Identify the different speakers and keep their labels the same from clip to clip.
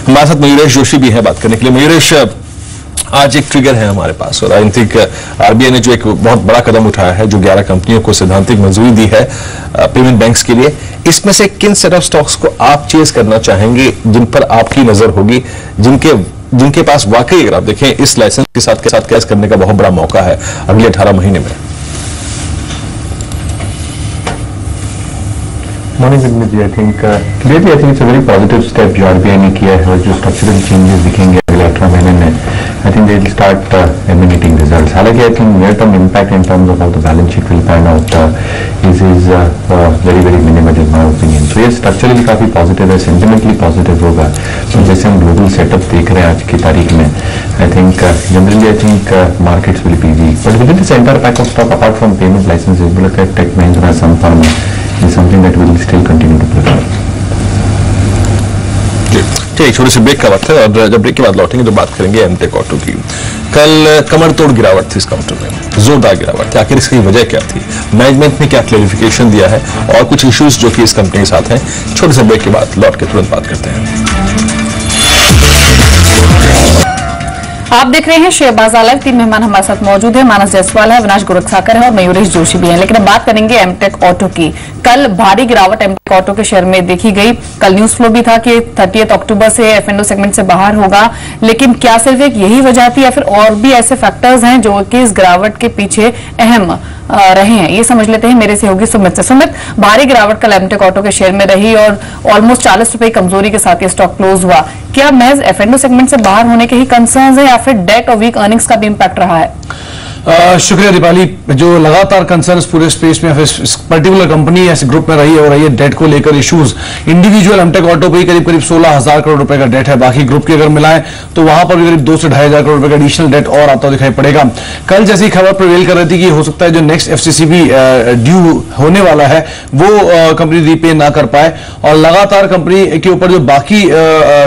Speaker 1: हमारे साथ मयूरेश जोशी भी है बात करने के लिए। मयूरेश, आज एक ट्रिगर है हमारे पास और आई थिंक आरबीआई ने जो एक बहुत बड़ा कदम उठाया है, जो 11 कंपनियों को सैद्धांतिक मंजूरी दी है पेमेंट बैंक्स के लिए, इसमें से किन सेट ऑफ स्टॉक्स को आप चेज करना चाहेंगे, जिन पर आपकी नजर होगी, जिनके पास वाकई अगर आप देखें इस लाइसेंस के साथ कैश करने का बहुत बड़ा मौका है अगले 18 महीने में?
Speaker 2: Morning with Zee, I think clearly I think it's a very positive step जो आरबीआई ने किया है और जो स्ट्रक्चरल चेंजेस दिखेंगे अगले 18 महीने में, I think they will start emanating results. हालांकि I think near term impact in terms of how the balance sheet will pan out is very very minimal in my opinion. So ये structurally काफी positive है, sentimentally positive होगा। तो जैसे हम global setup देख रहे हैं आज की तारीख में, I think generally I think markets will be weak, but within this entire pack of stock apart from payment licences, look at Tech Mahindra, Sun Pharma is something that we will still continue to prefer.
Speaker 1: ठीक, छोटे से break का वक्त है और जब break के बाद लौटेंगे तो बात करेंगे एमटेक ऑटो की। कल कमर तोड़ गिरावट थी इस काउंटर में, जोरदार गिरावट थी। आखिर इसकी वजह क्या थी? मैनेजमेंट ने क्या क्लैरिफिकेशन दिया है और कुछ इश्यूज जो कि इस कंपनी के साथ हैं? छोटे से ब्रेक के बाद लौट के तुरंत बात करते हैं।
Speaker 3: आप देख रहे हैं शेयर बाजार लाइव। 3 मेहमान हमारे साथ मौजूद है। मानस जायसवाल है, अविनाश गोरखसाकर है और मयूरेश जोशी भी हैं। लेकिन अब बात करेंगे एमटेक ऑटो की। कल भारी गिरावट एमटेक ऑटो के शेयर में देखी गई। कल न्यूज फ्लो भी था कि 30 अक्टूबर से एफ&ओ सेगमेंट से बाहर होगा, लेकिन क्या सिर्फ एक यही वजह थी या फिर और भी ऐसे फैक्टर्स हैं जो कि इस गिरावट के पीछे अहम रहे हैं? ये समझ लेते हैं मेरे से होगी सुमित से। सुमित, भारी गिरावट कल एमटेक ऑटो के शेयर में रही और ऑलमोस्ट 40 रुपए कमजोरी के साथ ये स्टॉक क्लोज हुआ। क्या महज एफ&ओ सेगमेंट से बाहर होने के ही कंसर्न्स है या फिर डेट और वीक अर्निंग्स का भी इंपैक्ट रहा है?
Speaker 4: शुक्रिया दीपाली। जो लगातार कंसर्न्स पूरे स्पेस में इस पर्टिकुलर कंपनी या ग्रुप में रही है डेट को लेकर इश्यूज। इंडिविजुअल एमटेक ऑटो पे करीब 16,000 करोड़ रुपए का डेट है। बाकी ग्रुप की अगर मिलाएं तो वहां पर भी करीब 2 से 2,500 करोड़ रुपए का एडिशनल डेट और आता दिखाई पड़ेगा। कल जैसी खबर प्रिवेल कर रही थी कि हो सकता है जो नेक्स्ट एफसीसीबी ड्यू होने वाला है वो कंपनी रीपे ना कर पाए और लगातार कंपनी के ऊपर जो बाकी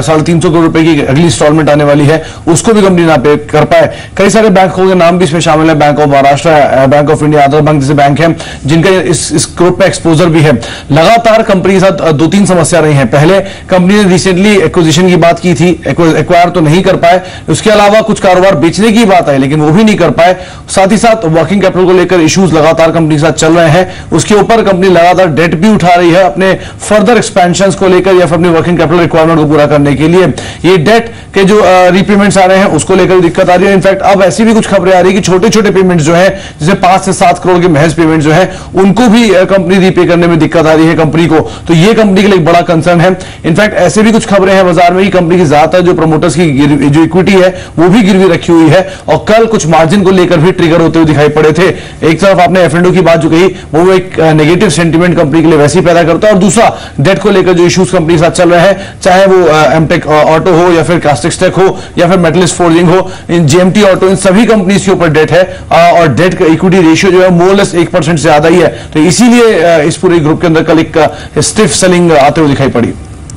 Speaker 4: 350 करोड़ रुपए की अगली इंस्टॉलमेंट आने वाली है उसको भी कंपनी ना पे कर पाए। कई सारे बैंकों के नाम भी इसमें शामिल, bank of Maharashtra, bank of India, other bank जैसे बैंक हैं जिनका इस ग्रुप पे एक्सपोजर भी है। लगातार कंपनी के साथ 2-3 समस्या रही हैं। पहले कंपनी ने रिसेंटली एक्विजिशन की बात की थी, एक्वायर तो नहीं कर पाए। उसके अलावा कुछ कारोबार बेचने की बात आई लेकिन वो भी नहीं कर पाए। साथ ही साथ वर्किंग कैपिटल को लेकर इश्यूज लगातार कंपनी के साथ चल रहे हैं। उसके ऊपर कंपनी लगातार डेट भी उठा रही है अपने फर्दर एक्सपेंशन को लेकर या फिर अपनी वर्किंग कैपिटल रिक्वायरमेंट को पूरा करने के लिए। ये डेट के जो रीपेमेंट्स आ रहे हैं उसको लेकर दिक्कत आ रही है। इनफैक्ट अब ऐसी भी कुछ खबरें आ रही है कि छोटे छोटे पेमेंट जो है, जैसे 5 से 7 करोड़ के महज पेमेंट जो है उनको भी कंपनी रीपे करने में दिक्कत आ रही है कंपनी को। तो ये कंपनी के लिए एक बड़ा कंसर्न है। इनफैक्ट ऐसे भी कुछ खबरें हैं बाजार में कि कंपनी की ज्यादातर जो प्रमोटर्स की जो इक्विटी है वो भी गिरवी रखी हुई है और कल कुछ मार्जिन को लेकर भी ट्रिगर होते हुए दिखाई पड़े थे। एक तरफ आपने एफ&ओ की बात जो कही वो एक नेगेटिव सेंटीमेंट कंपनी के लिए वैसे ही पैदा करता है और दूसरा डेट को लेकर जो इश्यूज कंपनी के साथ चल रहे हैं, चाहे वो एमटेक ऑटो हो या फिर कास्टिक्स टेक हो या फिर मेटलिस्ट फोर्जिंग हो, इन जेएमटी ऑटो, इन सभी कंपनीज के ऊपर डेट है और डेट का इक्विटी रेशियो जो है मोरलेस 1% से ज्यादा ही है। तो इसीलिए इस पूरे ग्रुप के अंदर कल एक स्टिफ सेलिंग आते हुए दिखाई पड़ी।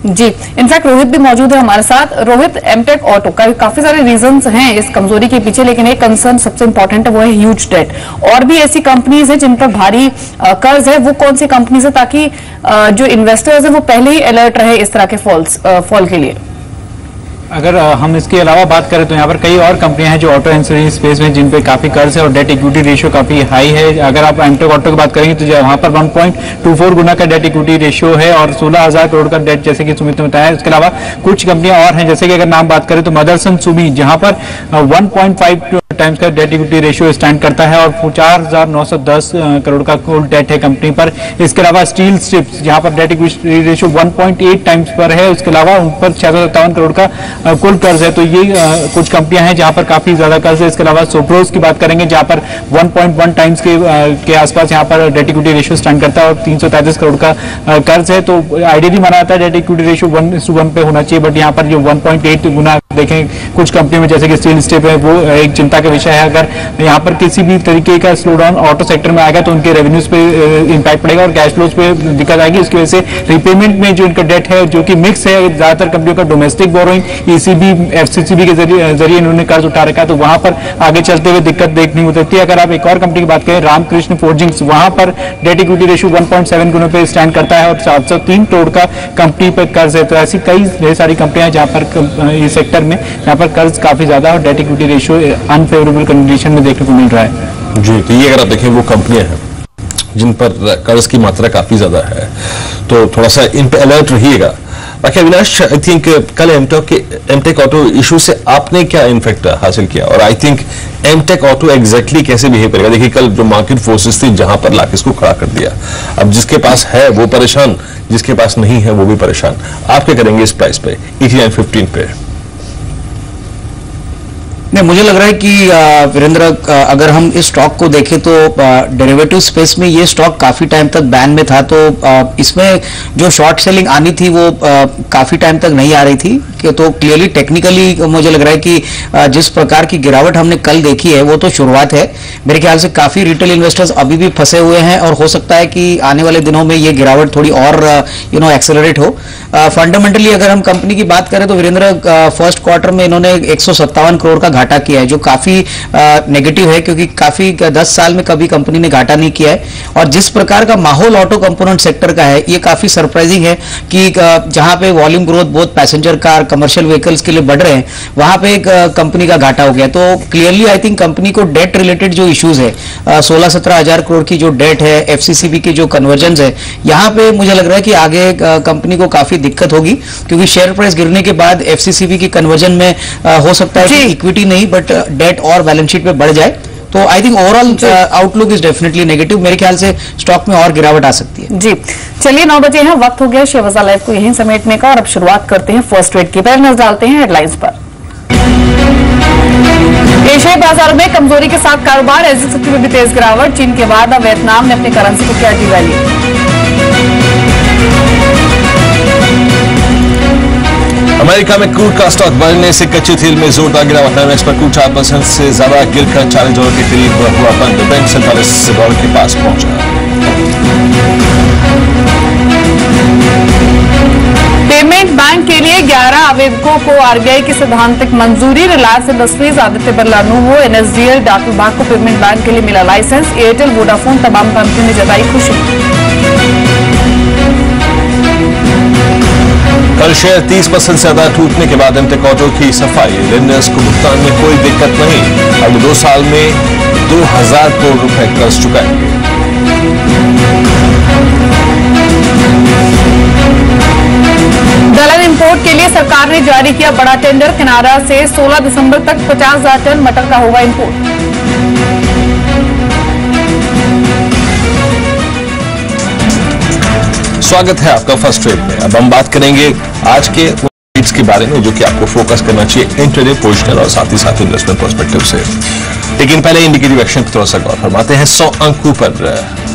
Speaker 3: जी, इनफैक्ट रोहित भी मौजूद है हमारे साथ। रोहित, एमटेक ऑटो का काफी सारे रीजंस हैं इस कमजोरी के पीछे, लेकिन एक कंसर्न सबसे इंपॉर्टेंट है, वो है ह्यूज डेट। और भी ऐसी कंपनीज हैं जिन पर भारी कर्ज है, वो कौन सी कंपनीज है ताकि जो इन्वेस्टर्स है वो पहले ही अलर्ट रहे इस तरह के फॉल के लिए?
Speaker 5: अगर हम इसके अलावा बात करें तो यहाँ पर कई और कंपनियां हैं जो ऑटो इंश्योरेंस स्पेस में जिन पे काफी कर्ज है और डेट इक्विटी रेशियो काफी हाई है। अगर आप एमटेक ऑटो की बात करेंगे तो वहां पर 1.24 गुना का डेट इक्विटी रेशियो है और 16,000 करोड़ का डेट, जैसे कि सुमित ने बताया। इसके अलावा कुछ कंपनियां और हैं, जैसे कि अगर नाम बात करें तो मदरसन सुमी, जहां पर 1.5 टाइम्स का डेट इक्विटी रेशियो स्टैंड करता है और 4,910 करोड़ का कुल डेट है कंपनी पर। इसके अलावा स्टील स्ट्रिप्स, जहां पर डेट इक्विटी रेशियो 1.8 टाइम्स पर है। उसके अलावा उन पर 657 करोड़ का कुल कर्ज है। तो ये कुछ कंपनियां हैं जहां पर काफी ज्यादा कर्ज है। इसके अलावा सोप्रोस की बात करेंगे जहां पर 1.1 टाइम्स के आसपास यहां पर डेट इक्विटी रेशियो स्टैंड करता है और 333 करोड़ का कर्ज है। तो आइडियली माना जाता है डेट इक्विटी रेशियो 1:1 पे होना चाहिए, बट यहाँ पर जो 1.8 गुना देखें कुछ कंपनियों में जैसे कि स्टील स्टेप है, वो एक चिंता का विषय है। अगर यहाँ पर किसी भी तरीके का स्लो डाउन ऑटो सेक्टर में आएगा तो उनके रेवेन्यूज पे इंपैक्ट पड़ेगा और कैश फ्लोज पे दिक्कत आएगी। इसकी वजह से रिपेमेंट में जो इनका डेट है, जो कि मिक्स है, ज्यादातर कंपनियों का डोमेस्टिक बोरोइंग, ईसीबी, एफसीसीबी के जरिए इन्होंने कर्ज उठा रखा है, तो वहां पर आगे चलते हुए दिक्कत देखनी होती है। अगर आप एक और कंपनी की बात करें, रामकृष्ण फोर्जिंग्स, वहां पर डेट इक्विटी रेशियो 1.7 गुना पे स्टैंड करता है और 703 करोड़ का कंपनी पर कर्ज है। तो ऐसी कई ढेर सारी कंपनियां जहां पर इस सेक्टर में जहां पर कर्ज काफी ज्यादा और debt equity ratio unfavourable condition में देखने को मिल रहा है।
Speaker 1: जी, तो ये अगर आप देखें वो कंपनियां हैं जिन पर कर्ज की मात्रा काफी ज्यादा है, तो थोड़ा सा इन पे अलर्ट रहिएगा। बाकी अविनाश, आई थिंक कल एमटेक ऑटो इशू से आपने क्या इन्फेक्ट हासिल किया, और I think Amtek auto exactly कैसे बिहेव करेगा? देखिए कल जो मार्केट फोर्सेस थी जहां पर लाके इसको खड़ा कर दिया, अब जिसके पास है वो परेशान, जिसके पास नहीं है वो भी परेशान। आप क्या करेंगे इस प्राइस पे 89.15 पे?
Speaker 6: नहीं, मुझे लग रहा है कि वीरेंद्र, अगर हम इस स्टॉक को देखें तो डेरिवेटिव स्पेस में ये स्टॉक काफी टाइम तक बैन में था, तो इसमें जो शॉर्ट सेलिंग आनी थी वो काफी टाइम तक नहीं आ रही थी। तो क्लियरली टेक्निकली मुझे लग रहा है कि जिस प्रकार की गिरावट हमने कल देखी है वो तो शुरुआत है। मेरे ख्याल से काफी रिटेल इन्वेस्टर्स अभी भी फंसे हुए हैं और हो सकता है कि आने वाले दिनों में ये गिरावट थोड़ी और एक्सेलरेट हो। फंडामेंटली अगर हम कंपनी की बात करें तो वीरेंद्र, फर्स्ट क्वार्टर में इन्होंने 157 करोड़ का घाटा किया है, जो काफी नेगेटिव है, क्योंकि काफी 10 साल में कभी कंपनी ने घाटा नहीं किया है। और जिस प्रकार का माहौल ऑटो कंपोनेंट सेक्टर का है, ये काफी सरप्राइजिंग है कि जहां पे वॉल्यूम ग्रोथ बहुत पैसेंजर कार, कमर्शियल व्हीकल्स के लिए बढ़ रहे हैं, वहां पे एक कंपनी का घाटा हो गया। तो क्लियरली आई थिंक कंपनी को डेट रिलेटेड जो इश्यूज है, 16-17 हजार करोड़ की जो डेट है, एफसीसीबी के जो कन्वर्जन है, यहाँ पे मुझे लग रहा है कि आगे कंपनी को काफी दिक्कत होगी, क्योंकि शेयर प्राइस गिरने के बाद एफसीसीबी की कन्वर्जन में हो सकता है कि इक्विटी नहीं बट डेट और बैलेंस शीट पे बढ़ जाए। तो I think overall outlook is definitely negative. मेरे ख्याल से स्टॉक में और गिरावट आ सकती है।
Speaker 3: जी, चलिए 9 बजे हैं, वक्त हो गया शेयर बाजार लाइव को यहीं समेटने का, और अब शुरुआत करते हैं फर्स्ट ट्रेड की। पहले नजर डालते हैं हेडलाइंस पर। एशियाई बाजार में कमजोरी के साथ कारोबार, SG50 में भी तेज गिरावट। चीन के बाद अब वियतनाम ने अपनी करेंसी को किया डिवैल्यू।
Speaker 1: अमेरिका में क्रूड का स्टॉक बढ़ने से कच्चे तेल में जोरदार गिरावट। NYMEX पर क्रूड 4% से ज्यादा गिरकर $40 के करीब हुआ बंद। बैंक $47 के पास पहुंचा।
Speaker 3: पेमेंट बैंक के लिए 11 आवेदकों को RBI की सैद्धांतिक मंजूरी। Reliance industries, Aditya Birla novo, NSDL, डाक विभाग को पेमेंट बैंक के लिए मिला लाइसेंस। एयरटेल, वोडाफोन, तमाम कंपनियों ने जताई खुशी।
Speaker 1: कल शेयर 30% से ज्यादा टूटने के बाद एमटेक ऑटो की सफाई। लेंडर्स को भुगतान में कोई दिक्कत नहीं, अब 2 साल में 2000 करोड़ रुपए कर्ज चुकाएंगे।
Speaker 3: दलहन इंपोर्ट के लिए सरकार ने जारी किया बड़ा टेंडर। कनाडा से 16 दिसंबर तक 50,000 टन मटर का होगा इंपोर्ट।
Speaker 1: स्वागत है आपका फर्स्ट ट्रेड में। अब हम बात करेंगे आज के ट्रेड्स के बारे में जो कि आपको फोकस करना चाहिए इंट्राडे, पोजिशनल और साथ ही साथ इन्वेस्टमेंट पर्सपेक्टिव से। लेकिन पहले इंडिकेटिव एक्शन पर थोड़ा सा गौर फरमाते हैं। 100 अंकों पर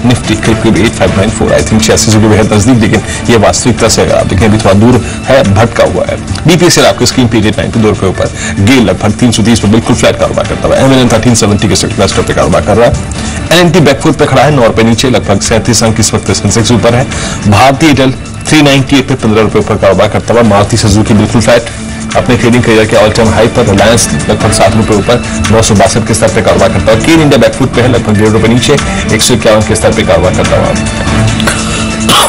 Speaker 1: निफ्टी करीब 8594, आई थिंक 8600 के बेहद नजदीक, लेकिन ये वास्तविकता से अगर आप देखें अभी थोड़ा दूर है, भटका हुआ है। बीपीएसएल आपको स्क्रीन पे 892 रुपए ऊपर, गेल लगभग 330 पर बिल्कुल फ्लैट कारोबार करता हुआ। एमएनएन 1370 के सेक्टर पे कारोबार कर रहा है। एनएनटी बैकफुट पे खड़ा है, 9 रुपए नीचे, लगभग 37 अंक इस वक्त सेंसेक्स ऊपर है। भारतीय एयरटेल 398 पे 15 रुपए ऊपर कारोबार करता हुआ। मारुति सुजुकी बिल्कुल फ्लैट अपने ट्रेडिंग करियर के ऑल टाइम हाई पर। रिलायंस लगभग 7 रुपए ऊपर, 962 के स्तर पे कारोबार करता हुआ। केन इंडिया बैकफुट पे है, लगभग 1.5 रुपए नीचे, 151 के स्तर पे कारोबार करता हुआ।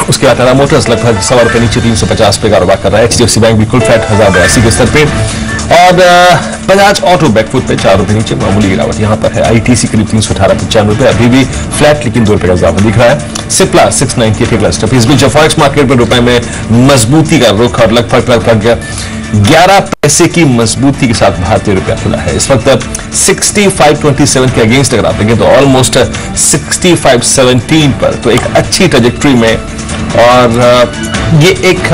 Speaker 1: उसके बाद टाटा मोटर्स लगभग 1.25 रुपए नीचे, 350 पे कारोबार कर रहा है। HDFC बैंक बिल्कुल फ्लैट 1082 के स्तर पे, और बजाज ऑटो बैकफुट पे 4 रुपए नीचे, मामूली गिरावट यहाँ पर है। ITC करीब 318-95 रुपए, अभी भी फ्लैट लेकिन 2 रुपए का इजाफा दिख रहा है। सिप्ला 698 के क्लस्टर पे। इस बीच फॉरेक्स मार्केट पर रुपए में मजबूती का रुख और लगभग 11 पैसे की मजबूती के साथ भारतीय रुपया खुला है। इस वक्त 65.27 के अगेंस्ट अगर आप देखें तो ऑलमोस्ट 65.17 पर, तो एक अच्छी ट्रैजेक्टरी में। और ये एक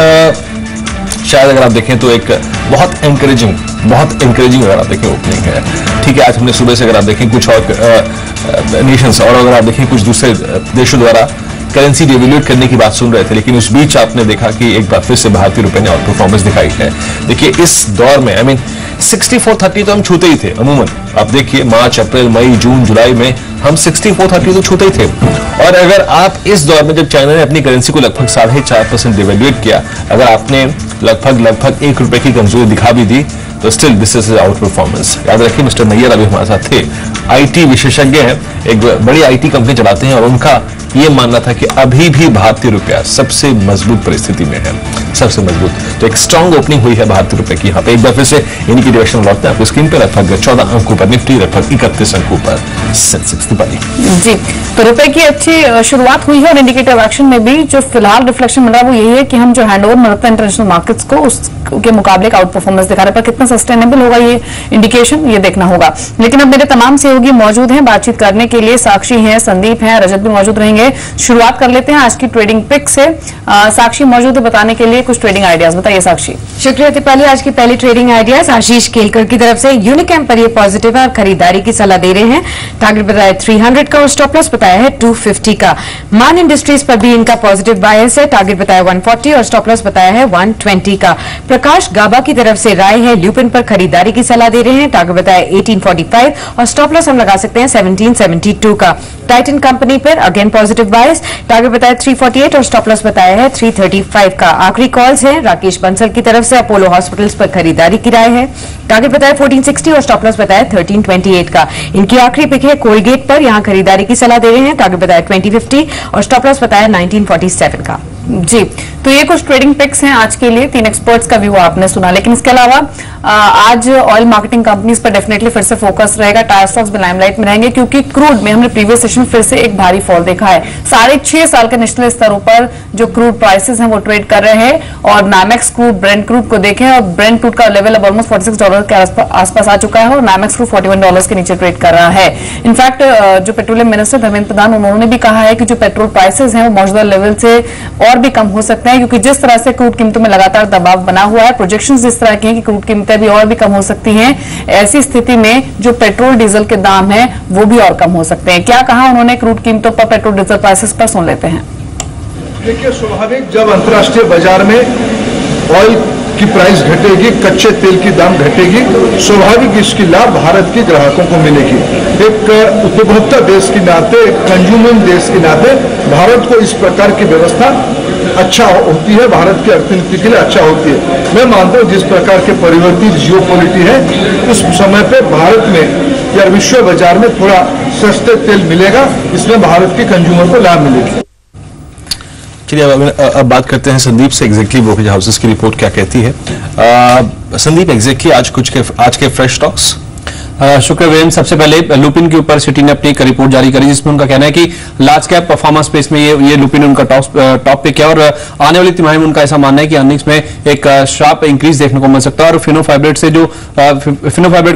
Speaker 1: शायद अगर आप देखें तो एक बहुत एनकरेजिंग अगर आप देखें ओपनिंग है। ठीक है, आज हमने सुबह से अगर आप देखें कुछ और नेशंस और अगर आप देखें कुछ दूसरे देशों द्वारा करेंसी डिवैल्यूएट करने की बात सुन रहे थे, लेकिन उस बीच आपने देखा कि एक बार फिर से भारतीय रुपए ने आउट परफॉर्मेंस दिखाई है। देखिए इस दौर में 6430 तो हम छूते ही थे अमूमन। आप देखिए मार्च, अप्रैल, मई, जून, जुलाई में हम 6430 तो छूते ही थे। और अगर आप इस दौर में जब चाइना ने अपनी करेंसी को लगभग 4.5% डिवेल्यूएट किया, अगर आपने लगभग 1 रुपए की कमजोरी दिखा भी दी, तो still this is out performance. याद रखिए मिस्टर नैयर अभी हमारे साथ थे, आईटी विशेषज्ञ हैं, एक बड़ी आईटी कंपनी चलाते हैं, और उनका ये मानना था कि अभी भी भारतीय रुपया सबसे मजबूत परिस्थिति में है, सबसे मजबूत। तो एक स्ट्रांग ओपनिंग हुई है भारतीय रुपए की। यहाँ पे एक बार फिर से इन्हीं की डायरेक्शन लौटते हैं आपकी स्क्रीन पे। लगभग 14 अंकों पर निफ्टी, लगभग 31 अंकों पर सेंसेक्स। दीपाली
Speaker 3: जी, तो रुपए की अच्छी शुरुआत हुई है और इंडिकेटिव एक्शन में भी जो फिलहाल रिफ्लेक्शन मिल रहा है वो यही है कि हम जो हैंडओवर में रखते हैं इंटरनेशनल मार्केट्स को, उसके मुकाबले का आउट परफॉर्मेंस दिखा रहे हैं, पर कितना सस्टेनेबल होगा ये इंडिकेशन, ये देखना होगा। लेकिन अब मेरे तमाम सहयोगी मौजूद हैं बातचीत करने के लिए। साक्षी हैं, संदीप हैं, रजत भी मौजूद रहेंगे। शुरुआत कर लेते हैं आज की ट्रेडिंग पिक से। साक्षी मौजूद है बताने के लिए कुछ ट्रेडिंग आइडियाज। बताइए साक्षी।
Speaker 7: शुक्रिया दीपाली। आज की पहली ट्रेडिंग आइडियाज आशीष केलकर की तरफ से। यूनिकैम पर ये पॉजिटिव है और खरीदारी की सलाह दे रहे हैं। टारगेट बताया 300 का और स्टॉप लॉस बताया है 250 का। मान इंडस्ट्रीज पर भी इनका पॉजिटिव बायस है। टारगेट बताया 140 और स्टॉप लॉस बताया है 120 का। प्रकाश गाबा की तरफ से राय है ल्यूपिन पर खरीदारी की सलाह दे रहे हैं। टारगेट बताया 1845 और स्टॉप लॉस हम लगा सकते हैं 1772 का। टाइटन कंपनी पर अगेन पॉजिटिव बायस। टारगेट बताया 348 और स्टॉप लॉस बताया है 335 का। आखिरी कॉल्स है राकेश बंसल की तरफ से। अपोलो हॉस्पिटल्स पर खरीदारी की राय है। टारगेट बताया 1460 और स्टॉप लॉस बताया 1328 का। इनकी आखिरी पिक है कोलगेट पर, यहां खरीदारी की सलाह दे रहे हैं। टारगेट बताया 2050 और स्टॉप लॉस बताया 1947 का।
Speaker 3: जी, तो ये कुछ ट्रेडिंग पिक्स हैं आज के लिए। 3 एक्सपर्ट्स का व्यू आपने सुना, लेकिन इसके अलावा आज ऑयल मार्केटिंग कंपनीज पर डेफिनेटली फिर से फोकस रहेगा। टायर स्टॉक्स भी लाइमलाइट में रहेंगे क्योंकि क्रूड में हमने प्रीवियस सेशन फिर से एक भारी फॉल देखा है। 6.5 साल के निचले स्तरों पर जो क्रूड प्राइसेस हैं वो ट्रेड कर रहे हैं। और मैमेक्स क्रूड, ब्रेंट क्रूड को देखें और ब्रेंट क्रूड का लेवल अब ऑलमोस्ट $46 के आसपास आ चुका है और मैमेक्स क्रूड $41 के नीचे ट्रेड कर रहा है। इनफैक्ट जो पेट्रोलियम मिनिस्टर धर्मेंद्र प्रधान, उन्होंने भी कहा है कि जो पेट्रोल प्राइसेस हैं वो मौजूदा लेवल से और भी कम हो सकते हैं, क्योंकि जिस तरह से क्रूड कीमतों में लगातार दबाव बना हुआ है, प्रोजेक्शंस इस तरह के हैं कि क्रूड कीमतें भी और भी कम हो सकती हैं। ऐसी स्थिति में जो पेट्रोल डीजल के दाम हैं वो भी और कम हो सकते हैं। क्या कहा उन्होंने क्रूड कीमतों पर, पेट्रोल डीजल प्राइसेस पर, सुन लेते हैं।
Speaker 8: देखिए, स्वाभाविक जब अंतर्राष्ट्रीय बाजार में ऑयल की प्राइस घटेगी, कच्चे तेल की दाम घटेगी, स्वाभाविक इसकी लाभ भारत के ग्राहकों को मिलेगी। एक उपभोक्ता देश के नाते, एक कंज्यूमर देश के नाते भारत को इस प्रकार की व्यवस्था अच्छा होती है, भारत की अर्थनीति के लिए अच्छा होती है। मैं मानता हूँ जिस प्रकार के परिवर्तित जियोपॉलिटिक्स है, उस समय पे भारत में या विश्व बाजार में थोड़ा सस्ते तेल मिलेगा, इसमें भारत के कंज्यूमर को लाभ मिलेगी।
Speaker 1: चलिए अब बात करते हैं संदीप से, एग्जैक्टली ब्रोकरेज हाउसेस की रिपोर्ट क्या कहती है। संदीप, एग्जैक्टली आज के फ्रेश स्टॉक्स।
Speaker 9: शुक्र वीरेंद्र। सबसे पहले लुपिन के ऊपर सिटी ने अपनी एक रिपोर्ट जारी करी जिसमें उनका कहना है कि लार्ज कैप परफॉर्मा स्पेस में ये लुपिन उनका टॉप पिक है और आने वाली तिमाही में उनका ऐसा मानना है कि अर्निंग्स में एक शार्प इंक्रीज देखने को मिल सकता है। और फिनोफाइब्रेट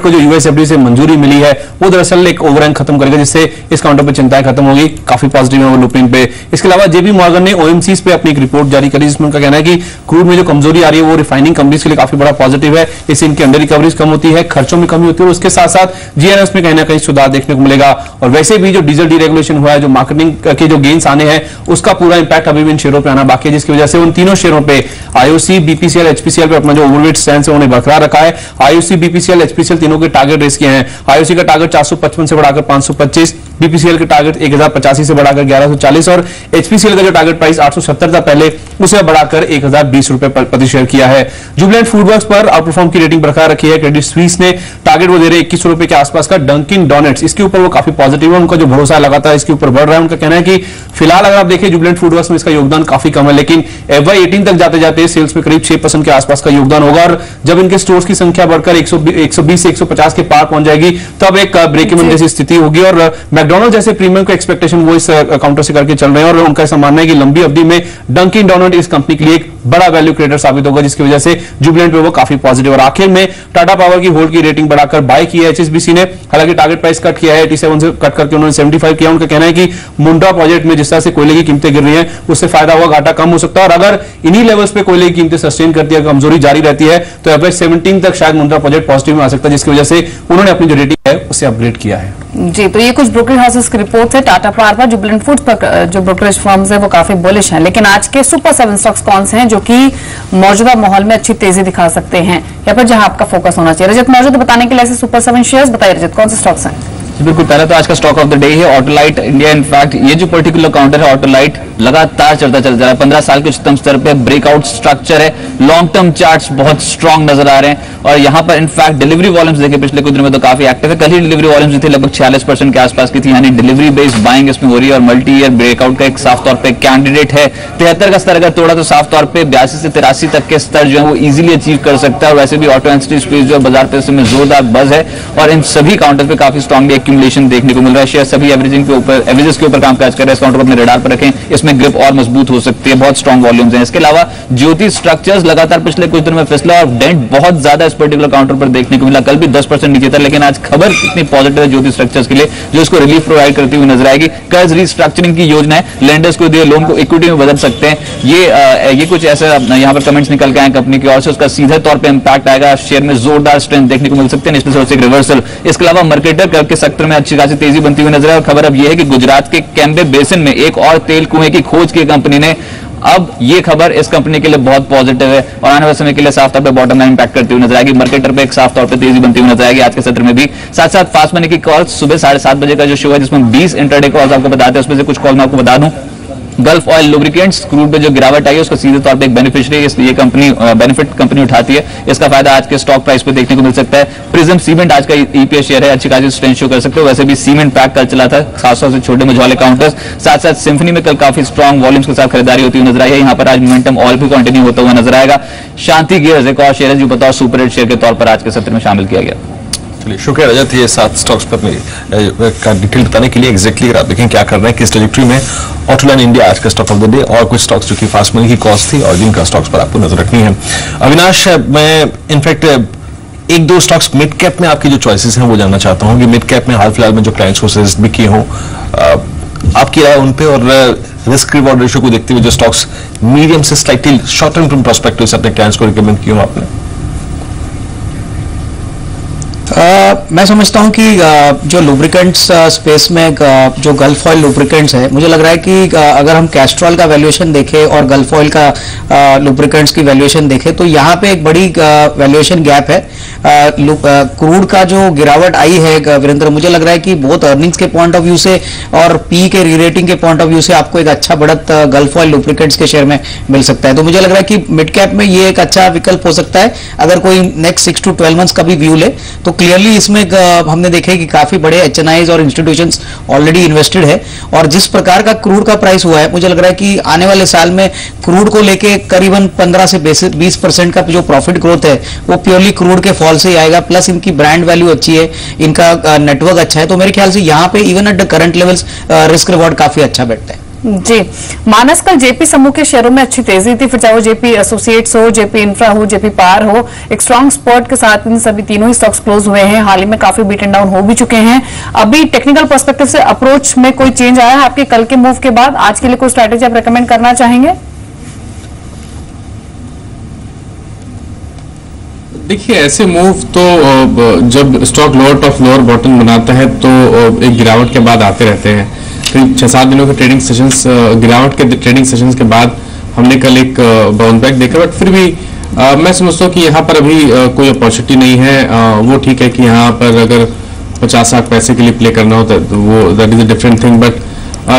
Speaker 9: को जो यूएसएफडी से मंजूरी मिली है वो दरअसल एक ओवरहैंग खत्म करेगा, जिससे इस काउंटर पर चिंताएं खत्म होगी। काफी पॉजिटिव है वो लुपिन पे। इसके अलावा जेबी मॉर्गन ने ओएमसीज पे अपनी एक रिपोर्ट जारी करी जिसमें उनका कहना है कि क्रूड में जो कमजोरी आ रही है वो रिफाइनिंग कंपनीज के लिए काफी बड़ा पॉजिटिव है। इससे इनकी अंडर रिकवरीज कम होती है, खर्चों में कमी होती है और उसके साथ साथ जीएनएस में कहीं ना कहीं सुधार देखने को मिलेगा। और वैसे भी जो डीजल डीरेगुलेशन हुआ है, जो मार्केटिंग के जो गेन्स आने हैं, उसका पूरा इंपैक्ट अभी भी इन शेयरों पे आना बाकी है, जिसकी वजह से उन तीनों शेयरों पे आईओसी, बीपीसीएल, एचपीसीएल पे अपना जो ओवरवेट स्टैंड है उन्हें बरकरार रखा है। आईओसी, बीपीसीएल, एचपीसीएल तीनों के टारगेट रेस किए हैं। आईओसी का टारगेट 455 से बढ़ाकर 525, बीपीसीएल के टारगेट 1085 से बढ़ाकर 1140 और एचपीसीएल का जो टारगेट प्राइस 870 था पहले, उसे बढ़ाकर 1020 रुपए प्रति शेयर किया है। जुबिलेंट फूडवर्क्स पर आउटपरफॉर्म की रेटिंग बरकरार रखी है। क्रेडिट स्विस ने टारगेट वो दे रहे 21 रुपए के आसपास का। डंकिन डोनट्स, इसके ऊपर वो काफी पॉजिटिव है, उनका जो भरोसा लगातार इसके ऊपर बढ़ रहा है। उनका कहना है कि फिलहाल अगर आप देखें जुबिलेंट फूडवर्क्स में इसका योगदान काफी कम है, लेकिन FY18 तक जाते जाते सेल्स में करीब 6% के आसपास का योगदान होगा और जब इनके स्टोर्स की संख्या बढ़कर 120 से 150 के पार पहुंच जाएगी तब एक ब्रेक इवन जैसी स्थिति होगी। और मैकडॉनल्ड जैसे प्रीमियम का एक्सपेक्टेशन वो इस काउंटर से करके चल रहे हैं और उनका ऐसा मानना है कि लंबी अवधि में डंकिन डोनट इस कंपनी के लिए एक बड़ा वैल्यू क्रिएटर साबित होगा, जिसकी वजह से जुबिलेंट पे वो काफी पॉजिटिव। और आखिर में टाटा पावर की होल्ड की रेटिंग बढ़ाकर बाय की है एचएसबीसी ने। हालांकि टारगेट प्राइस कट किया है, 87 से कट करके उन्होंने 75 किया। उनका कहना है कि मुंड्रा प्रोजेक्ट में जिस तरह से कोयले की कीमतें गिर रही हैं उससे फायदा हुआ, घाटा कम हो सकता है। और अगर इन्हीं लेवल्स पे कोयले की कीमतें सस्टेन करती है, कमजोरी जारी रहती है, तो FY17 तक शायद मुंड्रा प्रोजेक्ट पॉजिटिव में आ सकता है, जिसकी वजह से उन्होंने अपनी जो रेटिंग उसे अपग्रेड किया है।
Speaker 3: जी, तो ये कुछ ब्रोकरेज हाउसेस की रिपोर्ट है। टाटा पावर पर, जुबिलेंट फूड्स पर जो ब्रोकरेज फर्म्स है वो काफी बुलिश हैं, लेकिन आज के सुपर 7 स्टॉक्स कौन से हैं जो कि मौजूदा माहौल में अच्छी तेजी दिखा सकते हैं, या पर जहां आपका फोकस होना चाहिए? रजत मौजूद बताने के लिए ऐसे सुपर 7 शेयर्स बताइए रजत, कौन से स्टॉक्स हैं?
Speaker 6: बिल्कुल, पहले तो आज का स्टॉक ऑफ द डे है ऑटोलाइट इंडिया। इनफैक्ट ये जो पर्टिकुलर काउंटर है ऑटोलाइट लगातार चलता चल रहा है, 15 साल के उच्चतम स्तर पे ब्रेकआउट स्ट्रक्चर है, लॉन्ग टर्म चार्ट्स बहुत स्ट्रांग नजर आ रहे हैं और यहाँ पर इनफैक्ट डिलीवरी वॉल्यूम्स देखे पिछले कुछ दिनों में तो काफी एक्टिव है। कल ही डिलीवरी वॉल्यूम्स थी लगभग 46% के आसपास की थी, यानी डिलीवरी बेस्ड बाइंग इसमें हो रही है और मल्टी ईयर ब्रेकआउट का एक साफ तौर पर कैंडिडेट है। 73 का स्तर अगर तोड़ा तो साफ तौर पर 82 से 83 तक के स्तर जो है वो इजिली अचीव कर सकता है। और वैसे भी ऑटो एंसिलरी स्पेस जो बाजार पे में जोरदार बज है और इन सभी काउंटर पे काफी स्ट्रांगली एक्यूमुलेशन देखने को मिल रहा है। शेयर सभी एवरेजिंग के ऊपर, एवरेजेस के ऊपर कामकाज कर रहे हैं। इस काउंटर को अपने रडार पर रखें, इसमें ग्रिप और मजबूत हो सकती है, बहुत स्ट्रांग वॉल्यूम्स हैं। इसके अलावा ज्योति स्ट्रक्चर्स लगातार पिछले कुछ दिनों में फिसला और डेंट बहुत ज्यादा इस पर्टिकुलर काउंटर पर देखने को मिला। कल भी 10% नीचे था, लेकिन आज खबर कितनी पॉजिटिव है ज्योति स्ट्रक्चर्स के लिए जो इसको रिलीफ प्रोवाइड करती हुई नजर आएगी। कर्ज रिस्ट्रक्चरिंग की योजना है, लेंडर्स को दिए लोन को इक्विटी में बदल सकते हैं। ये कुछ ऐसा यहाँ पर कमेंट्स निकल के आए कंपनी की ओर से, उसका सीधे तौर पर इंपैक्ट आएगा, शेयर में जोरदार स्ट्रेंथ देखने को मिल सकते हैं, नेशनल सोर्स एक रिवर्सल। इसके अलावा मार्केटर कर्व के सेक्टर में अच्छी खासी तेजी बनती हुई नजर है और खबर अब यह है कि गुजरात के कैम्बे बेसिन में एक और तेल कुएं की खोज की कंपनी ने, अब ये खबर इस कंपनी के लिए बहुत पॉजिटिव है और आने वाले समय के लिए साफ तौर पे बॉटम लाइन इंपैक्ट करती हुई नजर आएगी। मार्केटर पे एक साफ तौर पे तेजी बनती हुई नजर आएगी आज के सत्र में भी। साथ साथ फास्ट मनी की कॉल सुबह 7:30 बजे का जो शो है जिसमें 20 इंटरडे कॉल्स आपको बताते हैं, उसमें से कुछ कॉल मैं आपको बता दूं। गल्फ ऑयल लुब्रिकेंट्स क्रूड पे जो गिरावट आई है उसका सीधे तौर पे एक बेनिफिशियरी ये कंपनी बेनिफिट कंपनी उठाती है, इसका फायदा आज के स्टॉक प्राइस पे देखने को मिल सकता है। प्रिज्म सीमेंट आज का ईपीएस शेयर है, अच्छी खासी स्ट्रेंथ शो कर सकते हो। वैसे भी सीमेंट पैक कल चला था 700 से छोटे मझौले काउंटर्स। साथ साथ सिम्फनी में कल काफी स्ट्रॉन्ग वॉल्यूम्स के साथ खरीदारी होती हुई नजर आई है। यहाँ पर आज मोमेंटम ऑयल भी कंटिन्यू होता हुआ नजर आएगा। शांति गियर्स एक और शेयर है जो बताओ सुपर हिट शेयर के तौर पर आज के सत्र में शामिल किया गया।
Speaker 1: शुक्रिया रजत, ये 7 स्टॉक्स पर का डिटेल बताने के लिए। एग्जैक्टली अगर आप देखें क्या कर रहे हैं, किस ट्रैजेक्टरी में। ऑटोलाइन इंडिया आज का स्टॉक ऑफ द डे और कुछ स्टॉक्स जो कि फास्ट मनी की कॉस्ट थी और जिनका स्टॉक्स पर आपको नजर रखनी है। अविनाश, मैं इनफैक्ट 1-2 स्टॉक्स मिड कैप में आपकी जो चॉइसेस हैं वो जानना चाहता हूँ कि मिड कैप में हाल फिलहाल में जो क्लाइंट्स को सजेस्ट भी किए हों, आपकी राय उन पे और रिस्क रिवॉर्ड रेशियो को देखते हुए जो स्टॉक्स मीडियम से स्लाइटली शॉर्ट टर्म पर्सपेक्टिव से अपने क्लाइंट्स को रिकमेंड किए हों आपने?
Speaker 6: मैं समझता हूं कि जो लुब्रिकेंट्स स्पेस में जो गल्फ ऑयल लुब्रिकेंट्स है, मुझे लग रहा है कि अगर हम कैस्ट्रॉल का वैल्यूएशन देखें और गल्फ ऑयल का लुब्रिकेंट्स की वैल्यूएशन देखें तो यहाँ पे एक बड़ी वैल्यूएशन गैप है। क्रूड का जो गिरावट आई है वीरेंद्र, मुझे लग रहा है कि बहुत अर्निंग्स के पॉइंट ऑफ व्यू से और पी के रीरेटिंग के पॉइंट ऑफ व्यू से आपको एक अच्छा बढ़त गल्फ ऑयल लुब्रिकेंट्स के शेयर में मिल सकता है। तो मुझे लग रहा है कि मिड कैप में ये एक अच्छा विकल्प हो सकता है अगर कोई नेक्स्ट 6 to 12 मंथ्स का भी व्यू ले तो क्लियरली इसमें हमने देखा है कि काफी बड़े एचएनआईज और इंस्टीट्यूशंस ऑलरेडी इन्वेस्टेड है और जिस प्रकार का क्रूड का प्राइस हुआ है मुझे लग रहा है कि आने वाले साल में क्रूड को लेके करीबन 15 से 20% का जो प्रॉफिट ग्रोथ है वो प्योरली क्रूड के फॉल से ही आएगा। प्लस इनकी ब्रांड वैल्यू अच्छी है, इनका नेटवर्क अच्छा है, तो मेरे ख्याल से यहाँ पे even at the current levels risk reward काफी अच्छा बैठता है।
Speaker 3: जी मानस, कल जेपी समूह के शेयरों में अच्छी तेजी थी, फिर चाहे वो जेपी एसोसिएट्स हो, जेपी इंफ्रा हो, जेपी पावर हो, एक स्ट्रॉन्ग स्पॉट के साथ इन सभी तीनों ही स्टॉक्स क्लोज हुए हैं। हाल ही में काफी बीट एंड डाउन हो भी चुके हैं। अभी टेक्निकल पर्सपेक्टिव से अप्रोच में कोई चेंज आया है आपके कल के मूव के बाद? आज के लिए कोई स्ट्रैटेजी आप रेकमेंड करना चाहेंगे?
Speaker 10: देखिए, ऐसे मूव तो जब stock lower top lower bottom बनाता है तो एक गिरावट के बाद आते रहते हैं। करीब 6-7 दिनों के ट्रेडिंग सेशंस, गिरावट के ट्रेडिंग सेशंस के बाद हमने कल एक बाउंस बैक देखा, बट फिर भी मैं समझता हूँ कि यहाँ पर अभी कोई अपॉर्चुनिटी नहीं है। वो ठीक है कि यहाँ पर अगर 50 लाख पैसे के लिए प्ले करना होता है तो वो that is a different thing, but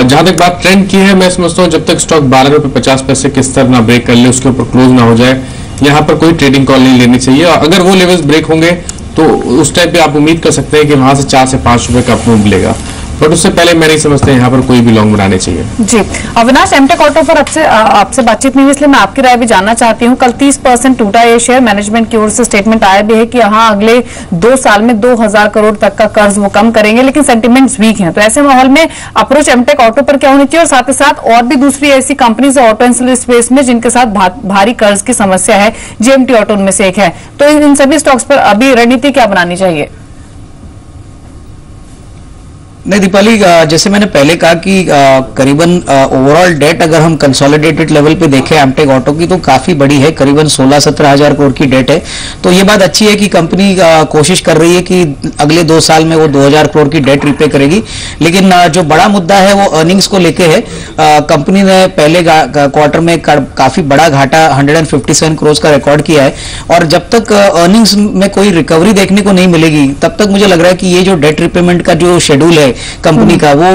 Speaker 10: जहां तक बात ट्रेंड की है, मैं समझता हूँ जब तक स्टॉक 12 रुपये 50 पैसे के स्तर ना ब्रेक कर ले, उसके ऊपर क्लोज ना हो जाए, यहाँ पर कोई ट्रेडिंग कॉल नहीं लेनी चाहिए। और अगर वो लेवल्स ब्रेक होंगे तो उस टाइम पे आप उम्मीद कर सकते हैं कि वहां से 4 से 5 रुपए का मूव मिलेगा, बट उससे पहले मैं नहीं समझता यहाँ पर कोई भी लॉन्ग बनाने चाहिए।
Speaker 3: जी अविनाश, एमटेक ऑटो पर आपसे बातचीत नहीं हुई, इसलिए मैं आपकी राय भी जानना चाहती हूँ। कल 30% टूटा ये शेयर, मैनेजमेंट की ओर से स्टेटमेंट आया भी है कि यहाँ अगले 2 साल में 2000 करोड़ तक का कर्ज वो कम करेंगे, लेकिन सेंटिमेंट्स वीक हैं। तो ऐसे माहौल में अप्रोच एमटेक ऑटो पर क्या होनी चाहिए, और साथ ही साथ और भी दूसरी ऐसी कंपनीज ऑटो एंसिलरी स्पेस में जिनके साथ भारी कर्ज की समस्या है, जेएमटी ऑटो उनमें से एक है, तो इन सभी स्टॉक्स पर अभी रणनीति क्या बनानी चाहिए?
Speaker 6: नहीं दीपाली, जैसे मैंने पहले कहा कि करीबन ओवरऑल डेट अगर हम कंसोलिडेटेड लेवल पे देखें एमटेक ऑटो की तो काफी बड़ी है, करीबन 16-17 हजार करोड़ की डेट है। तो ये बात अच्छी है कि कंपनी कोशिश कर रही है कि अगले 2 साल में वो 2000 करोड़ की डेट रिपे करेगी। लेकिन जो बड़ा मुद्दा है वो अर्निंग्स को लेके है। कंपनी ने पहले क्वार्टर में काफी बड़ा घाटा 157 करोड़ का रिकॉर्ड किया है, और जब तक अर्निंग्स में कोई रिकवरी देखने को नहीं मिलेगी तब तक मुझे लग रहा है कि ये जो डेट रिपेमेंट का जो शेड्यूल है कंपनी का वो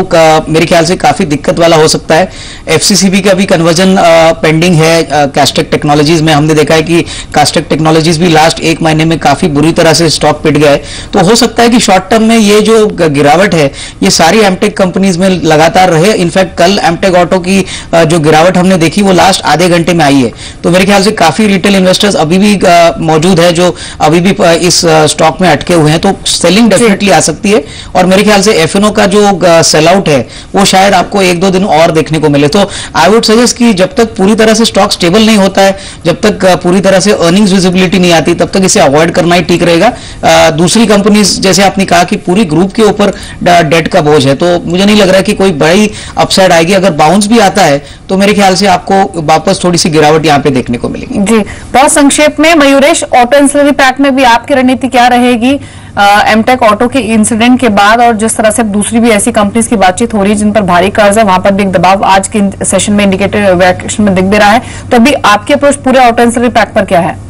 Speaker 6: मेरे ख्याल से काफी दिक्कत वाला हो सकता है। एफसीसीबी का भी कन्वर्जन पेंडिंग है कास्टेक टेक्नोलॉजीज में। हमने देखा है कि कास्टेक टेक्नोलॉजीज भी लास्ट 1 महीने में काफी बुरी तरह से स्टॉक पिट गया है। तो हो सकता है कि शॉर्ट टर्म में ये जो गिरावट है ये सारी एमटेक कंपनीज में लगातार रहे। इनफैक्ट कल एमटेक ऑटो की जो गिरावट हमने देखी वो लास्ट आधे घंटे में आई है। तो मेरे ख्याल से काफी रिटेल इन्वेस्टर्स अभी भी मौजूद है जो अभी भी इस स्टॉक में अटके हुए हैं, तो सेलिंग डेफिनेटली आ सकती है। और मेरे ख्याल से एफएनओ का जो सेल आउट है वो शायद आपको 1-2 दिन और देखने को मिले। तो आई वुड सजेस्ट कि जब तक पूरी तरह से स्टॉक स्टेबल नहीं होता है, जब तक पूरी तरह से अर्निंग्स विजिबिलिटी नहीं आती, तब तक इसे अवॉइड करना ही ठीक रहेगा। दूसरी कंपनीज जैसे आपने कहा कि पूरी ग्रुप के ऊपर डेट का बोझ है, तो मुझे नहीं लग रहा है कि कोई बड़ी अपसाइड आएगी। अगर बाउंस भी आता है तो मेरे ख्याल से आपको वापस थोड़ी सी गिरावट यहाँ पे देखने को मिलेगी।
Speaker 3: जी, बहुत संक्षेप में मयूरेश, ऑटो एंसिलरी पैक में भी आपकी रणनीति क्या रहेगी एमटेक ऑटो के इंसिडेंट के बाद, और जिस तरह से दूसरी भी ऐसी कंपनीज की बातचीत हो रही है जिन पर भारी कर्ज है, वहां पर भी एक दबाव आज के सेशन में इंडिकेटर रिएक्शन में दिख भी रहा है। तो अभी आपकी अप्रोच पूरे ऑटो एंसिलरी पैक पर क्या है?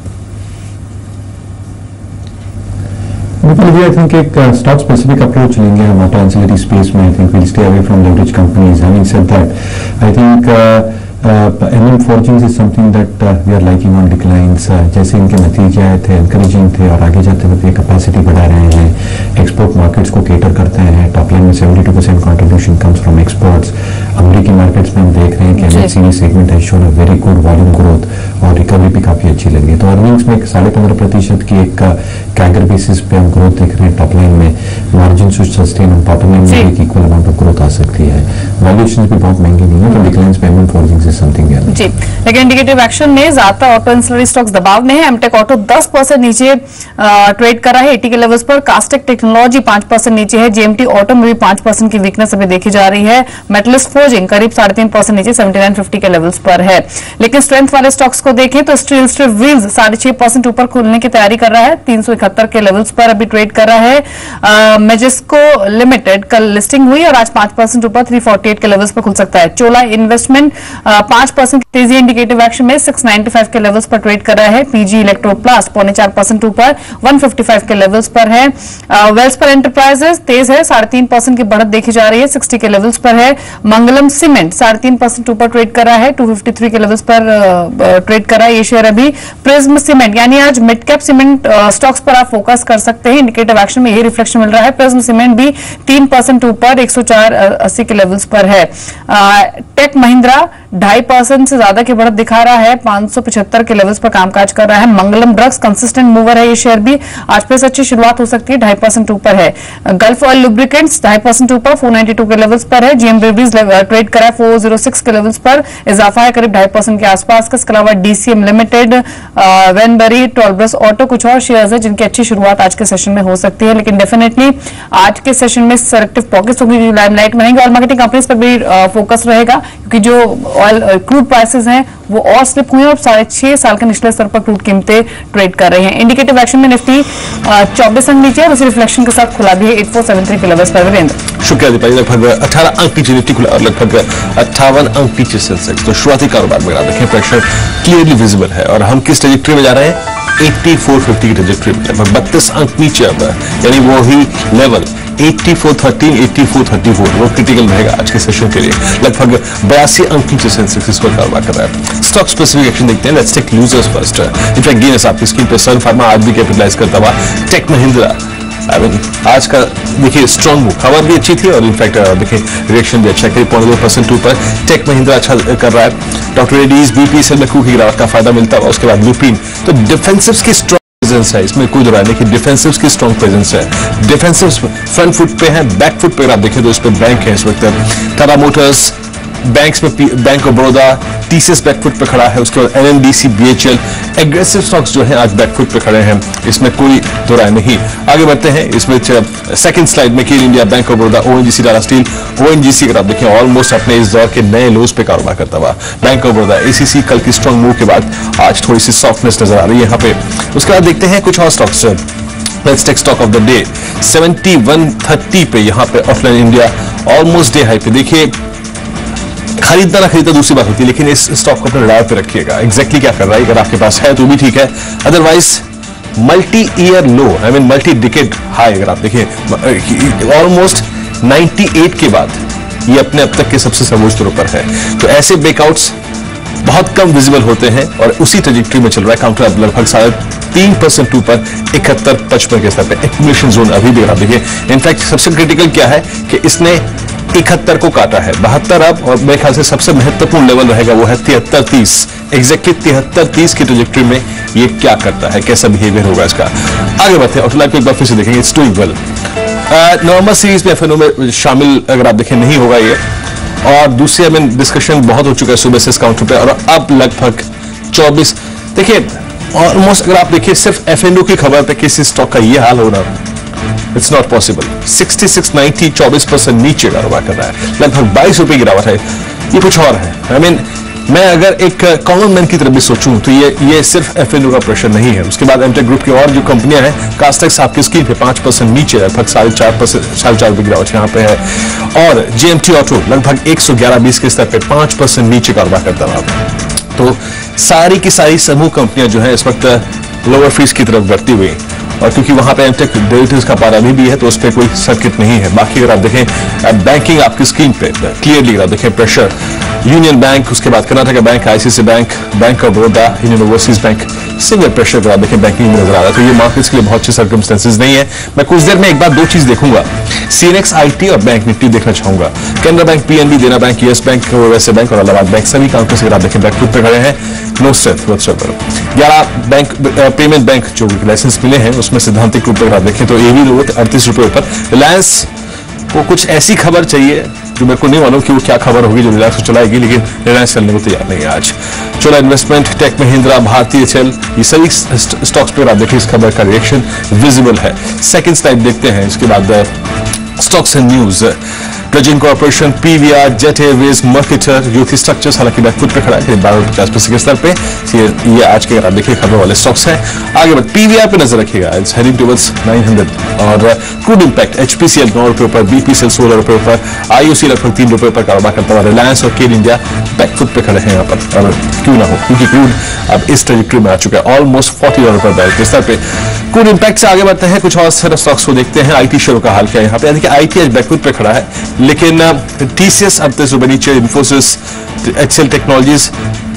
Speaker 2: आई थिंक एक स्टॉक स्पेसिफिक अप्रोच लेंगे हम ऑटो एंसिलरी स्पेस में। I think will stay away from leverage companies. Having said that, I think MM Forgings is something that we are liking on declines. जैसे इनके नतीजे आए थे encouraging थे, और आगे जाते हुए कैपेसिटी बढ़ा रहे हैं, एक्सपोर्ट मार्केट्स को केटर करते हैं। टॉप लाइन में 72% कंट्रीब्यूशन कम्स फ्रॉम एक्सपोर्ट्स। अमेरिकी मार्केट्स में हम देख रहे हैं कि MHCV सेगमेंट है shown a very good volume growth, और रिकवरी भी काफी अच्छी लग रही है। तो अर्निंग्स में 15.5% की एक कैगर बेसिस पे हम ग्रोथ देख रहे हैं टॉप लाइन में। मार्जिन सस्टेन, हम बॉटम लाइन में एक इक्वल अमाउंट ऑफ ग्रोथ आ सकती है। वैल्यूएशन भी बहुत महंगी नहीं है, तो डिक्लाइंस पे MM Forgings
Speaker 3: जी, लेकिन इंडिकेटिव एक्शन में ज्यादातर ऑटो एंसिलरी स्टॉक्स दबाव में है। एमटेक ऑटो 10% नीचे ट्रेड कर रहा है 80 के लेवल्स पर। कास्टेक टेक्नोलॉजी 5% नीचे है। जेएमटी ऑटो में भी 5% की वीकनेस अभी देखी जा रही है। मेटलिस्ट फोर्जिंग करीब 3.5% नीचे 7950 के लेवल्स पर है। लेकिन स्ट्रेंथ वाले स्टॉक्स को देखें तो स्टील स्ट्रिप व्हील्स 6.5% ऊपर खुलने की तैयारी कर रहा है, 371 के लेवल्स पर अभी ट्रेड कर रहा है। मेजेस्को लिमिटेड कल लिस्टिंग हुई और आज 5% ऊपर 348 के लेवल्स पर खुल सकता है। चोला इन्वेस्टमेंट 5% की तेजी इंडिकेटिव एक्शन में 695 के लेवल्स पर ट्रेड कर रहा है। पीजी इलेक्ट्रोप्लास्ट 4.5% ऊपर 155 के लेवल्स पर है। वेल्सपर एंटरप्राइजेस तेज है, 3.5% की बढ़त देखी जा रही है, 60 के लेवल्स पर है। मंगलम सीमेंट 3.5% ऊपर ट्रेड कर रहा है, 253 के लेवल्स पर ट्रेड कर रहा है ये शेयर अभी। प्रिज्म सीमेंट, यानी आज मिड कैप सीमेंट स्टॉक्स पर आप फोकस कर सकते हैं। इंडिकेटिव एक्शन में यही रिफ्लेक्शन मिल रहा है। प्रिज्म सीमेंट भी 3% ऊपर 104.80 के लेवल्स पर है। टेक महिंद्रा 2.5% से ज्यादा की बढ़त दिखा रहा है, 575 के लेवल्स पर कामकाज कर रहा है। मंगलम ड्रग्स कंसिस्टेंट मूवर है ये शेयर भी, आज फिर से अच्छी शुरुआत हो सकती है, 2.5% ऊपर है। गल्फ ऑयल लुब्रिकेंट्स 2.5% ऊपर 492 के लेवल्स पर है। जीएम बेवरेज ट्रेड करा है 406 के लेवल्स पर, इजाफा है करीब 2.5% के आसपास का। इसके अलावा डीसीएम लिमिटेड, वेनबरी, टॉलब्रस ऑटो कुछ और शेयर्स है जिनकी अच्छी शुरुआत आज के सेशन में हो सकती है। लेकिन डेफिनेटली आज के सेशन में सेलेक्टिव पॉकेट्स होंगी जो लाइमलाइट में रहेंगे। ऑयल मार्केटिंग कंपनीज पर भी फोकस रहेगा क्योंकि जो ऑयल क्रूड प्राइसेस हैं वो और स्लिप हुए हैं और 6.5 साल के निचले स्तर पर क्रूड कीमतें ट्रेड कर रही हैं। इंडिकेटिव एक्शन में निफ्टी 24 अंक नीचे और उसी रिफ्लेक्शन के साथ खुला भी है 8473 के लेवल्स पर। वीरेंद्र,
Speaker 1: शुक्रिया दीपाली। लगभग 18 अंक नीचे निफ्टी खुला और लगभग 58 अंक नीचे सेंसेक्स। तो शुरुआती कारोबार में देखें प्रेशर क्लियरली विजिबल है और हम किस ट्रेजेक्टरी में जा रहे हैं, 8450 की ट्रेजेक्टरी में, लगभग 32 अंक नीचे अब, यानी वो ही लेवल 8413, 8434 वो क्रिटिकल रहेगा आज के सेशन के लिए। लगभग 82 अंक नीचे सेंसेक्स इस पर कारोबार कर रहा है। स्टॉक स्पेसिफिक एक्शन देखते हैं। Let's take losers first. In fact gainers आपकी स्क्रीन पे सन फार्मा आज भी कैपिटलाइज करता हुआ, टेक महिंद्रा आज का देखिए स्ट्रॉन्ग मूव, खबर भी अच्छी थी और इनफैक्ट देखिए रिएक्शन भी अच्छा, करीब 0.2% ऊपर टेक महिंद्रा अच्छा कर रहा है। डॉक्टर रेड्डीज, बीपीएसएल में की गिरावट का फायदा मिलता हुआ, उसके बाद लुपिन। तो डिफेंसिव्स की स्ट्रॉन्ग प्रेजेंस है, इसमें कोई दोहराई नहीं कि डिफेंसिव्स की स्ट्रॉन्ग प्रेजेंस है। डिफेंसिव्स फ्रंट फुट पे है, बैक फुट पे आप देखें तो इस पे बैंक है इस वक्त। टाटा मोटर्स बैंक्स में bank of Baroda, TCS backfoot पे खड़ा है, उसके बाद एनएमडीसी, बीएचएल एग्रेसिव स्टॉक्स जो हैं आज बैकफुट पे खड़े हैं, इसमें कोई दो राय नहीं। आगे बढ़ते हैं, इसमें सेकंड स्लाइड में केल India, bank of Baroda, ONGC, Tata steel. ONGC अगर आप देखें ऑलमोस्ट अपने इस दौर के नए लोज पे कारोबार करता हुआ। बैंक ऑफ बड़ौदा, एसीसी कल की स्ट्रॉन्ग मूव के बाद आज थोड़ी सी सॉफ्टनेस नजर आ रही है यहाँ पे। उसके बाद देखते हैं कुछ और stocks. Let's take stock of the day 7130 पे यहाँ पे offline India almost day high पे। देखिए खरीदना ना खरीदना दूसरी बात होती है, लेकिन इस स्टॉक को अपने रडार पे रखिएगा। एग्जैक्टली क्या कर रहा है, अगर आपके पास है तो भी ठीक है, otherwise multi year low, I mean multi decade high अगर आप देखें ऑलमोस्ट 98 के बाद ये अपने अब तक के सबसे सर्वोच्च स्तरों पर है। तो ऐसे ब्रेकआउट्स बहुत कम विजिबल होते हैं और उसी ट्रेजेक्टरी में चल रहा है। काउंटर अब लगभग 3.5% ऊपर 71-55 के स्तर पे। एक्यूमुलेशन जोन अभी भी आप देखिए, इनफैक्ट सबसे क्रिटिकल क्या है कि इसने 71 को काटा है, 72 अब, और मेरे ख्याल से सबसे महत्वपूर्ण लेवल रहेगा वो है 73-30। एग्जैक्टली 73-30 की ट्रेजेक्टरी में ये क्या करता है, कैसा बिहेवियर होगा इसका। आगे बढ़ते हैं, ऑटोलाइफ को एक बार फिर से देखेंगे, it's doing well. November series में एफएनओ में शामिल अगर आप देखें नहीं होगा ये, और दूसरी में डिस्कशन बहुत हो चुका है सुबह से इस काउंटर पे, और अब लगभग 24 देखिए ऑलमोस्ट अगर आप देखिए सिर्फ एफएनओ की खबर पे किसी स्टॉक का ये हाल होना, इट्स नॉट पॉसिबल। 6690 24% नीचे कारोबार कर रहा है, लगभग 22 रुपए गिरावट है, ये कुछ और है। आई मीन मैं अगर एक कॉमन मैन की तरफ भी सोचूं तो ये सिर्फ एफएनओ का प्रेशर नहीं है। उसके बाद एमटेक ग्रुप की और जो कंपनियां हैं, कास्टेक्स आपकी स्क्रीन पे 5% नीचे, लगभग 4.5% रुपए गिरावट यहाँ पे है, और जेएमटी ऑटो लगभग 111.20 के स्तर पे 5% नीचे कारोबार करता रहा। तो सारी की सारी समूह कंपनियां जो है इस वक्त लोअर फीस की तरफ बढ़ती हुई, और क्योंकि वहां पे एमटेक डेरिवेटिव्स का पारा भी है तो उस पर कोई सर्किट नहीं है। बाकी अगर आप देखें बैंकिंग आपकी स्क्रीन पे क्लियरली अगर आप देखें प्रेशर, यूनियन बैंक, उसके बाद Karnataka bank, ICICI bank, bank of Baroda, Indian overseas bank, civil pressure अगर आप देखें बैंकिंग में नजर आ रहा है। तो ये मार्केट्स के लिए बहुत अच्छे सर्कमस्टेंसेज नहीं है। मैं कुछ देर में एक बार दो चीज देखूंगा, सीएनएक्स आईटी और बैंक निफ्टी देखना चाहूंगा। कैनरा बैंक, पीएनबी, देना बैंक, यस बैंक, वैसे बैंक और इलाहाबाद बैंक, सभी काउंटर्स अगर आप देखें बैकफुट पे खड़े हैं, no strength whatsoever. 11 bank payment bank जो लाइसेंस मिले हैं उसमें सिद्धांतिक रूप से अगर आप देखें तो एवी लोग 38 रुपए ऊपर। रिलायंस को कुछ ऐसी खबर चाहिए जो मेरे को नहीं मालूम कि वो क्या खबर होगी जो रिलायंस को चलाएगी, लेकिन रिलायंस चलने को तैयार नहीं है आज। चोला इन्वेस्टमेंट, टेक महिंद्रा, भारतीय एचएल, ये सभी स्टॉक्स पर आप देखिए इस खबर का रिएक्शन विजिबल है। सेकंड स्लाइड देखते हैं, इसके बाद stocks and news. Pledging corporation, PVR, jet airways, Mercator, यूथी स्ट्रक्चर्स हालांकि बैकफुट पे खड़ा है 12.50 के स्तर पे। ये आज के अगर आप देखिए खबर वाले स्टॉक्स हैं। आगे बढ़ पीवीआर पे नजर रखिएगा, इट्स हेडिंग टुवर्ड्स 900, और क्रूड इंपैक्ट एचपीसीएल 9 रुपए ऊपर, बीपीसीएल 16 रुपए ऊपर, आईओसी लगभग 3 रुपए ऊपर कारोबार करता हुआ। रिलायंस और केल इंडिया बैकफुट पे खड़े हैं यहाँ पर, और क्यों ना हो क्योंकि क्रूड अब इस ट्रेजेक्टरी में आ चुका है ऑलमोस्ट $40 पर बैरल के स्तर पे। क्रूड इंपैक्ट से आगे बढ़ते हैं, कुछ और स्टॉक्स को देखते हैं। आईटी शेयर का हाल क्या है यहाँ पे, देखिए आईटी आज बैकफुट पे खड़ा है, लेकिन टीसीएस 38 रुपए नीचे, इन्फोसिस, एक्सेल टेक्नोलॉजीज।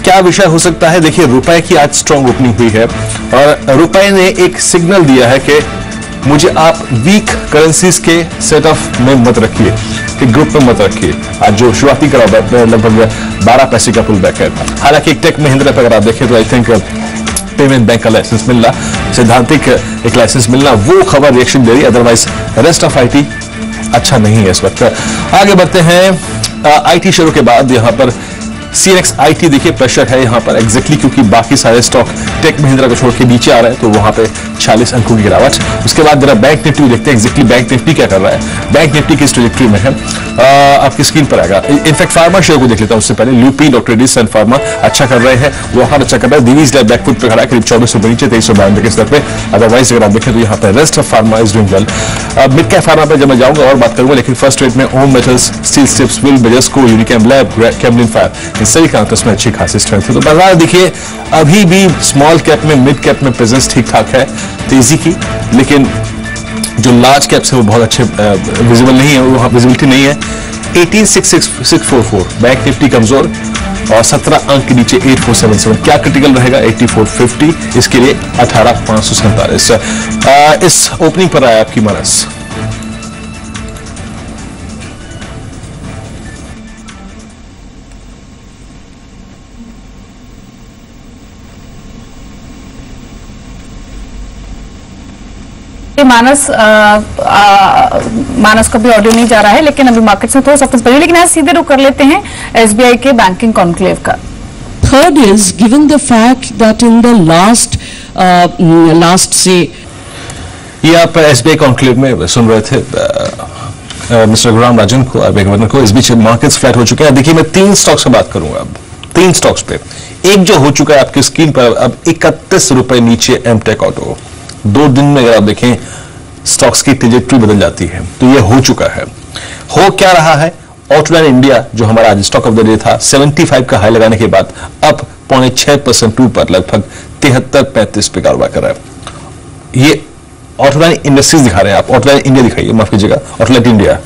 Speaker 1: क्या विषय हो सकता है, देखिए रुपए की आज स्ट्रॉन्ग ओपनिंग हुई है और रुपए ने एक सिग्नल दिया है कि मुझे आप वीक करेंसीज के सेट ऑफ में मत रखिए, कि ग्रुप में मत रखिए। आज जो शुरुआती कारोबार लगभग 12 पैसे का पुल बैक है। हालांकि एक टेक महिंद्रा पर अगर आप देखें तो आई थिंक पेमेंट बैंक का लाइसेंस मिलना, सैद्धांतिक एक लाइसेंस मिलना, वो खबर रिएक्शन दे रही है, अदरवाइज रेस्ट ऑफ आईटी अच्छा नहीं है इस वक्त। आगे बढ़ते हैं आईटी शेयरों के बाद यहाँ पर सीएनएक्स आईटी देखिए प्रेशर है यहाँ पर एग्जैक्टली क्योंकि बाकी सारे स्टॉक टेक महिंद्रा को छोड़ के नीचे आ रहे हैं, तो वहां पे 46 अंकों की गिरावट। उसके बाद जरा बैंक निफ्टी देखते हैं एग्जैक्टली बैंक निफ्टी क्या कर रहा है। बैंक निफ्टी किस ट्रेजेक्टरी में है आपकी स्क्रीन पर आएगा। इनफैक्ट फार्मा शेयर को देख लेता हूं उससे पहले। ल्यूपिन, डॉक्टर रेड्डीज, सन फार्मा अच्छा कर रहे हैं, वहां अच्छा कर रहा है। दिवीज लैब बैकफुट पे खड़ा है करीब 24 रुपए नीचे, 2392 के स्तर पे। अदरवाइज अगर आप देखें तो यहाँ पर rest of pharma is doing well. Mid cap pharma पे जब मैं जाऊंगा और बात करूंगा, लेकिन फर्स्ट रेट में ओम मेटल्स, स्टील स्टिप्स, विल, बेजेस्को, यूनिकैम लैब, कैमलिन फायर, इन सभी काउंटर्स में अच्छी खासी स्ट्रेंथ है। तो बाजार देखिए अभी भी स्मॉल कैप में, मिड कैप में प्रेजेंस ठीक ठाक है तेजी की, लेकिन जो लार्ज कैप्स है वो बहुत अच्छे विजिबल नहीं है, वहां विजिबिलिटी नहीं है। 18,644 बैंक निफ्टी कमजोर और 17 अंक के नीचे 8477। क्या क्रिटिकल रहेगा 8450, इसके लिए 18,547। इस ओपनिंग पर आया आपकी मानस।
Speaker 3: ये मानस का भी ऑडियो नहीं जा रहा है, लेकिन अभी मार्केट में थोड़ा सा पड़ी, लेकिन आज सीधे रुक कर लेते हैं एसबीआई के बैंकिंग कॉन्क्लेव का।
Speaker 11: Third is given the fact that in the last say
Speaker 1: ये आप एसबीआई कॉन्क्लेव में सुन रहे थे मिस्टर गुलाम राजन को, आरबीआई गवर्नर को। इस बीच मार्केट्स फ्लैट हो चुके हैं। देखिए मैं 3 स्टॉक्स की बात करूंगा अब, 3 स्टॉक्स पे। एक जो हो चुका है आपकी स्क्रीन पर अब 31 रुपए नीचे एमटेक ऑटो। 2 दिन में अगर आप देखें स्टॉक्स की ट्रेजेक्टरी बदल जाती है, तो ये हो चुका है। हो क्या रहा है, ऑटोलाइन इंडिया जो हमारा आज स्टॉक ऑफ द डे था 75 का हाई लगाने के बाद अब 0.6% ऊपर लगभग 73-35 पे कारोबार कर रहा है। ये ऑटोलाइन इंडस्ट्रीज दिखा रहे हैं आप, ऑटोलाइन इंडिया दिखाइए, माफ कीजिएगा, ऑटोलाइन इंडिया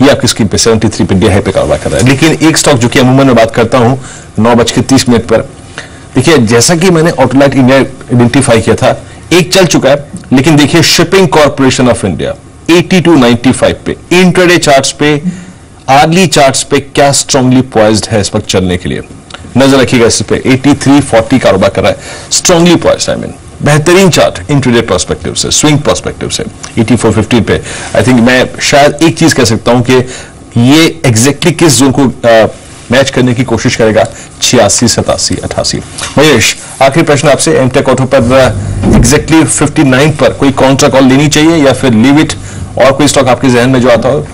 Speaker 1: ये आपकी स्क्रीन पे 73 पे डे हाई पे कारोबार कर रहा है। लेकिन एक स्टॉक जो कि अमूमन मैं बात करता हूं 9:30 पर, देखिए जैसा कि मैंने ऑटोलाइन इंडिया आइडेंटिफाई किया था, एक चल चुका है, लेकिन देखिए शिपिंग कॉर्पोरेशन ऑफ इंडिया 82.95 पे, इंट्राडे चार्ट्स पे, आर्ली चार्ट्स पे क्या स्ट्रांगली पॉइज्ड है इस वक्त चलने के लिए। नजर रखिएगा इस पे 83.40 कारोबार कर रहा है, स्ट्रांगली पॉइज्ड, आई मीन बेहतरीन चार्ट इंट्राडे पर्सपेक्टिव से, स्विंग पर्सपेक्टिव से 84.15 पे। आई थिंक मैं शायद एक चीज कह सकता हूं कि ये एग्जैक्टली किस जोन को मैच करने की कोशिश करेगा, 86, 87, 88। महेश, आखिरी प्रश्न आपसे, एमटेक ऑटो पर एग्जैक्टली 59 पर कोई काउंटर कॉल लेनी चाहिए या फिर लीव इट, और कोई स्टॉक आपके जहन में जो आता हो?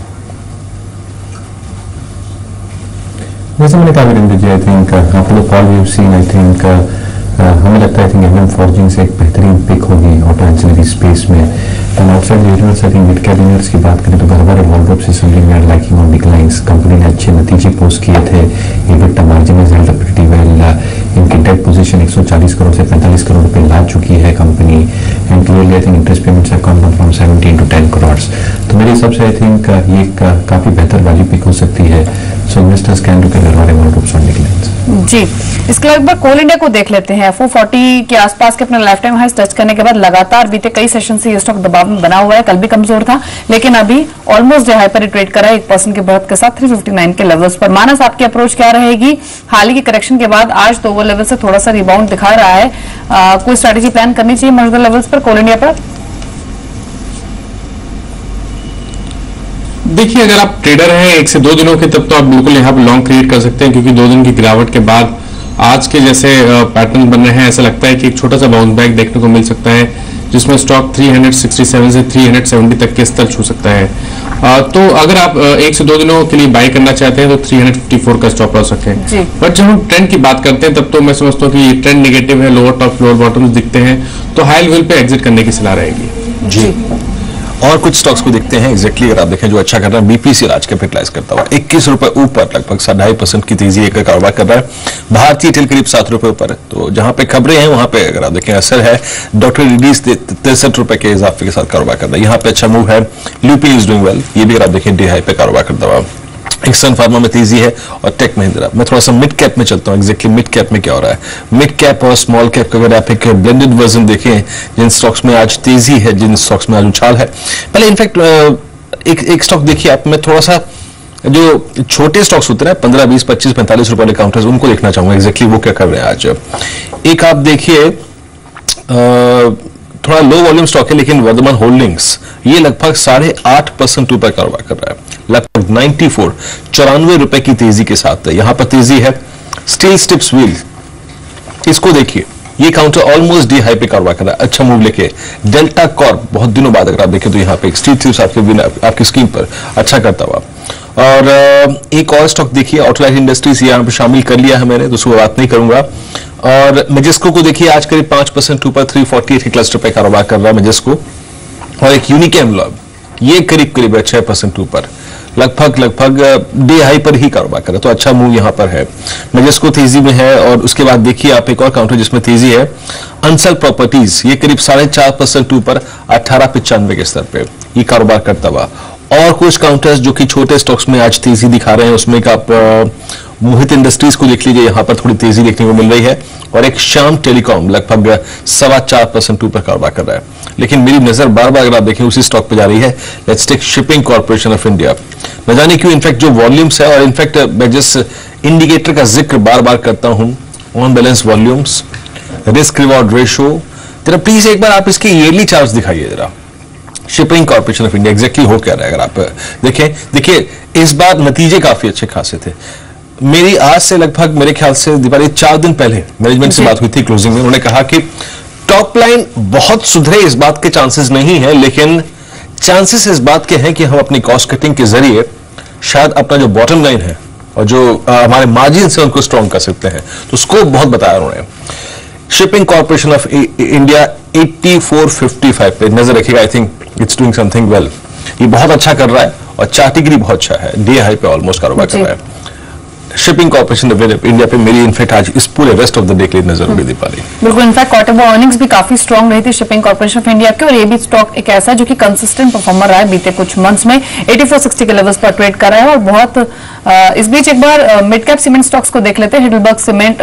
Speaker 2: जैसे मैंने कहा Virendra ji, I think after the call we have seen, I think हमें लगता है आई थिंक एमएम फॉर्जिंग से एक बेहतरीन पिक होगी ऑटो एंसिलरी स्पेस में। And outside universe I think mid cap universe की बात करें तो बराबर वॉल्ड्रोप से something we are liking on declines. कंपनी ने अच्छे नतीजे पोस्ट किए थे, EBITDA margin is held up pretty well. इनकी डेट पोजीशन 140 करोड़ से 45 करोड़ रुपए ला चुकी है कंपनी। And clearly I think interest payments have come down from 17 to 10 crore. तो मेरे हिसाब से आई थिंक ये काफी बेहतर वाली पिक हो सकती है। So investors can look at around Waldrop on declines.
Speaker 3: जी, इसके अलावा एक बार कोल इंडिया को देख लेते हैं। FO40 के आसपास के अपने लाइफ टाइम हाइस टच करने के बाद लगातार बीते कई सेशन से ये स्टॉक दबाव में बना हुआ है। कल भी कमजोर था, लेकिन अभी ऑलमोस्ट जो हाई पर ट्रेड कर रहा है 1% के बढ़त के साथ 359 के लेवल्स पर। मानस, आपकी अप्रोच क्या रहेगी? हाल ही के करेक्शन के बाद आज तो वो लेवल से थोड़ा सा रिबाउंड दिखा रहा है, कोई स्ट्रेटेजी प्लान करनी चाहिए मौजूदा लेवल्स पर कोल इंडिया पर?
Speaker 10: देखिए, अगर आप ट्रेडर हैं 1 से 2 दिनों के, तब तो आप बिल्कुल यहाँ पे लॉन्ग क्रिएट कर सकते हैं, क्योंकि 2 दिन की गिरावट के बाद आज के जैसे पैटर्न बन रहे हैं, ऐसा लगता है कि एक छोटा सा बाउंस बैक देखने को मिल सकता है, जिसमें स्टॉक 367 से 370 तक के स्तर छू सकता है। तो अगर आप 1 से 2 दिनों के लिए बाय करना चाहते हैं तो 354 का स्टॉप लॉस रखें। बट जब हम ट्रेंड की बात करते हैं, तब तो मैं समझता हूँ कि ये ट्रेंड नेगेटिव है, लोअर टॉप लोअर बॉटम्स दिखते हैं, तो हाई लेवल पे एग्जिट करने की सलाह रहेगी।
Speaker 1: जी, और कुछ स्टॉक्स को देखते हैं एग्जैक्टली अगर आप देखें जो अच्छा कर रहा है। बीपीसी आज कैपिटलाइज करता हुआ 21 रुपए ऊपर, लगभग 2.5% की तेजी एक कारोबार कर रहा है। भारतीय टेल करीब 7 रुपए ऊपर है। तो जहां पे खबरें हैं वहां पे अगर आप देखें असर है। डॉक्टर रिलीज 63 रुपए के इजाफे के साथ कारोबार कर रहा है, यहाँ पे अच्छा मूव है। ल्यूपी इज डूइंग वेल, ये भी अगर आप देखें डे हाई पे कारोबार करता हुआ। एक्सन फार्मा में तेजी है और टेक महिंद्रा। मैं थोड़ा सा मिड कैप में चलता हूं, एग्जैक्टली मिड कैप में क्या हो रहा है। मिड कैप और स्मॉल कैप का अगर आप एक ब्लेंडेड वर्जन देखें, जिन स्टॉक्स में आज तेजी है, जिन स्टॉक्स में आज उछाल है। पहले इनफैक्ट एक स्टॉक देखिए आप, मैं थोड़ा सा जो छोटे स्टॉक्स होते हैं 15, 20, 25, 45 रुपए वाले काउंटर्स, उनको देखना चाहूंगा एग्जैक्टली वो क्या कर रहे हैं आज। एक आप देखिए थोड़ा लो वॉल्यूम स्टॉक है, लेकिन वर्धमान होल्डिंग्स ये लगभग 8.5% ऊपर कारोबार कर रहा है, लगभग 94 रुपए की तेजी के साथ है। यहां पर तेजी है। स्टील स्टिप्स व्हील, इसको देखिए, ये काउंटर ऑलमोस्ट डी हाई पे कारोबार कर रहा है, अच्छा मूव लेके। डेल्टा कॉर्प बहुत दिनों बाद अगर आप देखें तो यहाँ पे स्टील स्टिप्स आपकी स्क्रीन पर अच्छा करता हुआ। और एक और स्टॉक देखिए ऑटोलाइट इंडस्ट्रीज, यहाँ पे शामिल कर लिया है मैंने, तो उसको बात नहीं करूंगा। और मेजेस्को को देखिए आज करीब 5% ऊपर 348 के क्लस्टर पे कारोबार कर रहा है मेजेस्को। और एक यूनिक एमलॉग, ये करीब 6% ऊपर, लगभग डे हाई पर ही कारोबार कर रहा है, तो अच्छा मूव यहां पर है। मेजेस्को तेजी में है। और उसके बाद देखिए आप एक और काउंटर जिसमें तेजी है, अंसल प्रॉपर्टीज, ये करीब 4.5% ऊपर 1895 के स्तर पे ये कारोबार करता हुआ। और कुछ काउंटर्स जो कि छोटे स्टॉक्स में आज तेजी दिखा रहे हैं, उसमें आप मोहित इंडस्ट्रीज को देख लीजिए, यहां पर थोड़ी तेजी देखने को मिल रही है। और एक श्याम टेलीकॉम लगभग 4.25% ऊपर कारोबार कर रहा है। लेकिन मेरी नजर बार बार अगर आप देखें उसी स्टॉक पे जा रही है। Let's take shipping corporation of India. न जाने क्यों, इनफैक्ट जो वॉल्यूम्स है, और इनफैक्ट मैं जिस इंडिकेटर का जिक्र बार बार करता हूं, on balance volumes, risk reward ratio, जरा प्लीज एक बार आप इसके ईयरली चार्ट्स दिखाइए जरा। Shipping corporation of India exactly हो क्या रहा है अगर आप देखिए इस बार नतीजे काफी अच्छे खासे थे। मेरी आज से लगभग मेरे ख्याल से दीपाली 4 दिन पहले मैनेजमेंट से बात हुई थी क्लोजिंग में, उन्होंने कहा कि टॉप लाइन बहुत सुधरे इस बात के चांसेस नहीं है, लेकिन चांसेस इस बात के हैं कि हम अपनी कॉस्ट कटिंग के जरिए शायद अपना जो बॉटम लाइन है और जो हमारे मार्जिन से उनको स्ट्रॉन्ग कर सकते हैं। तो स्कोप बहुत बताया उन्होंने। शिपिंग कॉर्पोरेशन ऑफ इंडिया 8455 पे नजर रखिएगा, आई think it's doing something well. ये बहुत अच्छा कर रहा है और चार्टिगरी बहुत अच्छा है, डे हाई पे ऑलमोस्ट कारोबार कर रहा है। शिपिंग कॉर्पोरेशन ऑफ इंडिया पे मेरी इनफैक्ट आज इस पूरे रेस्ट ऑफ द डे के लिए नजर होगी दीपाली।
Speaker 3: बिल्कुल, इनफैक्ट क्वार्टर में अर्निंग्स भी काफी स्ट्रांग रही थी शिपिंग कॉर्पोरेशन ऑफ इंडिया के, और ये भी स्टॉक एक ऐसा जो कि कंसिस्टेंट परफॉर्मर रहा है बीते कुछ मंथ्स में। 8460 के लेवल्स पर ट्रेड कर रहा है और बहुत इस बीच एक बार मिड कैप सीमेंट स्टॉक्स को देख लेते हैं। हिडलबर्ग सीमेंट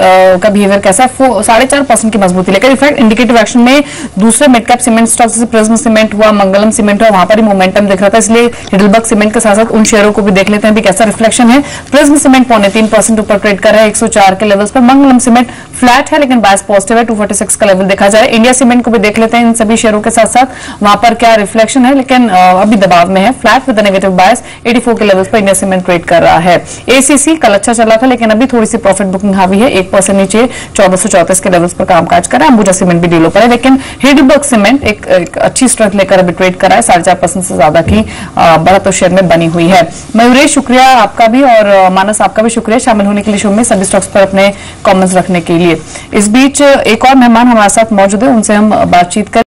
Speaker 3: का बिहेवियर कैसा है, 4.5% की मजबूती लेकर इनफैक्ट इंडिकेटिव एक्शन में दूसरे मिड कैप सीमेंट स्टॉक्स जैसे प्रिज्म सीमेंट हुआ, मंगलम सीमेंट हुआ, वहां पर ही मोमेंटम दिख रहा था, इसलिए हिडलबर्ग सीमेंट के साथ साथ उन शेयरों को भी देख लेते हैं भी कैसा रिफ्लेक्शन है। प्रिज्म सीमेंट 3.25% ऊपर ट्रेड कर रहा है 104 के लेवल्स पर। मंगलम सीमेंट फ्लैट है लेकिन बायस पॉजिटिव है, 246 का लेवल देखा जा रहा है। इंडिया सीमेंट को भी देख लेते हैं इन सभी शेयरों के साथ साथ वहां पर क्या रिफ्लेक्शन है, लेकिन अभी दबाव में है, फ्लैट विद नेगेटिव बायस 84 के लेवल्स पर इंडिया सीमेंट ट्रेड कर रहा है। एसीसी कल अच्छा चला था लेकिन अभी थोड़ी सी प्रॉफिट बुकिंग हावी है, 1% नीचे 1434 के लेवल्स पर कामकाज कर रहा है। अंबुजा सीमेंट भी डीलों पर है, लेकिन हिडलबर्ग सीमेंट एक अच्छी स्ट्रेंथ लेकर अभी ट्रेड कर रहा है, 4.5% से ज्यादा की बढ़त तो शेयर में बनी हुई है। मयूरेश, शुक्रिया आपका भी और मानस आपका भी शुक्रिया शामिल होने के लिए शो में, सभी स्टॉक्स पर अपने कमेंट्स रखने के लिए। इस बीच एक और मेहमान हमारे साथ मौजूद है, उनसे हम बातचीत कर